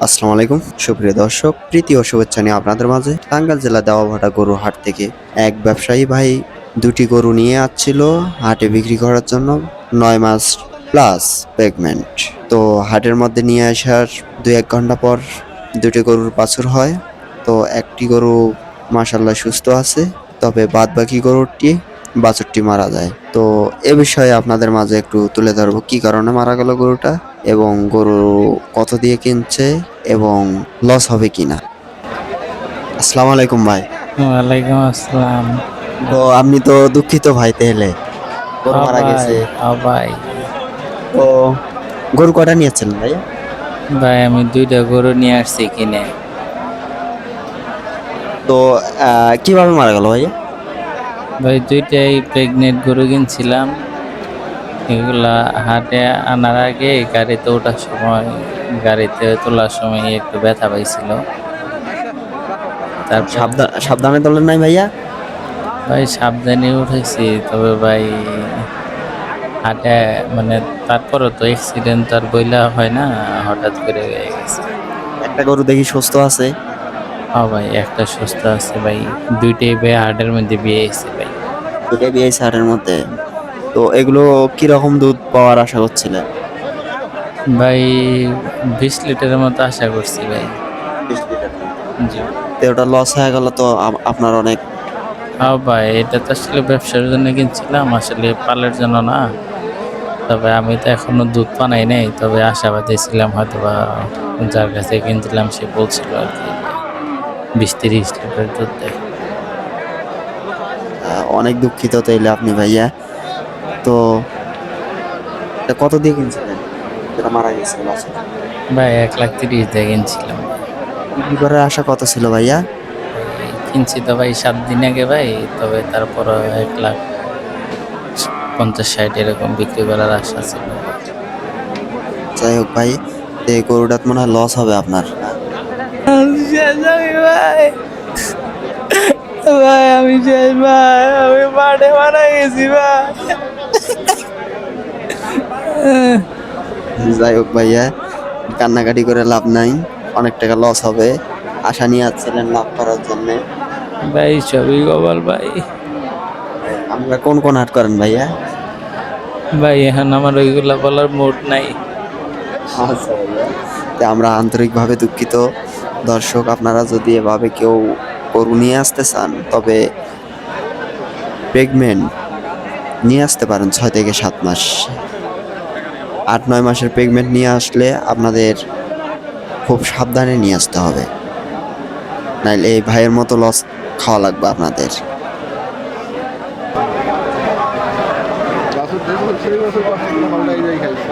আসসালামু আলাইকুম সুপ্রিয় দর্শক, প্রীতি ও শুভেচ্ছা নিয়ে আপনাদের মাঝে টাঙ্গাইল জেলা দেওয়াভাটা গরুর হাট থেকে এক ব্যবসায়ী ভাই দুটি গরু নিয়ে আসছিল হাটে বিক্রি করার জন্য। 9 মাস প্লাস প্রেগনেন্ট। তো হাটের মধ্যে নিয়ে আসার 2-1 ঘন্টা পর দুটি গরুর বাছুর হয়। তো একটি গরু মাশাআল্লাহ সুস্থ আছে, তবে বাদ বাকি গরুটি বাছুরটি মারা যায়। তো এ বিষয়ে আপনাদের মাঝে একটু তুলে ধরবো কি কারণে মারা গেল গরুটা, এবং গরু কত দিয়ে কিনছে এবং লস হবে কিনা। আসসালামু আলাইকুম ভাই। ওয়ালাইকুম আসসালাম। তো আপনি তো দুঃখিত ভাই, তাহলে গরু মারা ভাই, গেছে। ভাই, তো গরু কটা নিয়েছিলেন ভাইয়া? ভাই আমি দুইটা গরু নিয়ে আসছি কিনে। তো কিভাবে মারা গেল ভাইয়া? ভাই দুইটাই প্রেগনেন্ট গরু কিনছিলাম। এগুলা হাটে আনার আগে গাড়িতে তোলার সময় একটু ব্যথা পাইছিল। তারপর সাবধানে তোলেন নাই ভাইয়া? ভাই সাবধানে উঠেছি, তবে ভাই হাটে মানে তারপরও তো অ্যাক্সিডেন্ট আর বইলা হয় না, হঠাৎ করে হয়ে গেছে। একটা গরু দেখি সুস্থ আছে। হ্যাঁ ভাই, একটা সুস্থ আছে ভাই। দুইটাই ভাই হাটের মধ্যে বিয়ে হয়েছে ভাই। দুটাই বিআই সারের মধ্যে। তো এগুলো কিরকম দুধ পাওয়ার আশা করছিলেন? ভাই 20 লিটারের মতো আশা করছি ভাই। 20 লিটার। জি। তো ওটা লস হয়ে গেল তো আপনার অনেক। হ্যাঁ ভাই, এটা তো আসলে ব্যবসার জন্য কিনছিলাম, আসলে পালের জন্য না। তবে আমি তো এখনো দুধ বানাই নাই, তবে আশাবাদী ছিলাম হয়তো বা যার কাছে কিনছিলাম সে বলছিল আর কি 20-30 লিটার দুধ দেয়। অনেক দুঃখিত তাইলে আপনি ভাইয়া। তো এটা কত দিয়ে কিনছিলেন যেটা মারা গেছে বাছুর? ভাই 1,30,000 দিয়ে কিনছিলাম। বিক্রি করার আশা কত ছিল ভাইয়া? ভাই কিনছি তো ভাই 7 দিন আগে ভাই, তবে তারপর 1,50,000-60 এরকম বিক্রি করার আশা ছিল। যাই হোক ভাই, এই গরুটা মনে হয় লস হবে আপনার। ভাই, ভাই আমি শেষ ভাই, আমি মাঠে মারা গেছি ভাই। যাই হোক ভাইয়া, কান্নাকাটি করে লাভ নাই, অনেক টাকা লস হবে। আশা নিয়ে আসছিলেন লাভ করার জন্য। ভাই সবই কপাল ভাই। আমরা কোন কোন হাট করেন ভাইয়া? ভাই এখন আমার ওইগুলা বলার মুড নাই। আচ্ছা ভাইয়া, তো আমরা আন্তরিকভাবে দুঃখিত। দর্শক, আপনারা যদি এভাবে কেউ গরু নিয়ে আসতে চান, তবে প্রেগনেন্ট নিয়ে আসতে পারেন 6 থেকে 7 মাস। 8-9 মাসের প্রেগনেন্ট নিয়ে আসলে আপনাদের খুব সাবধানে নিয়ে আসতে হবে, নাইলে এই ভাইয়ের মতো লস খাওয়া লাগবে আপনাদের। বাছুর 2 বছর 6 বছর পর পাল্টাই যায় খাইছে।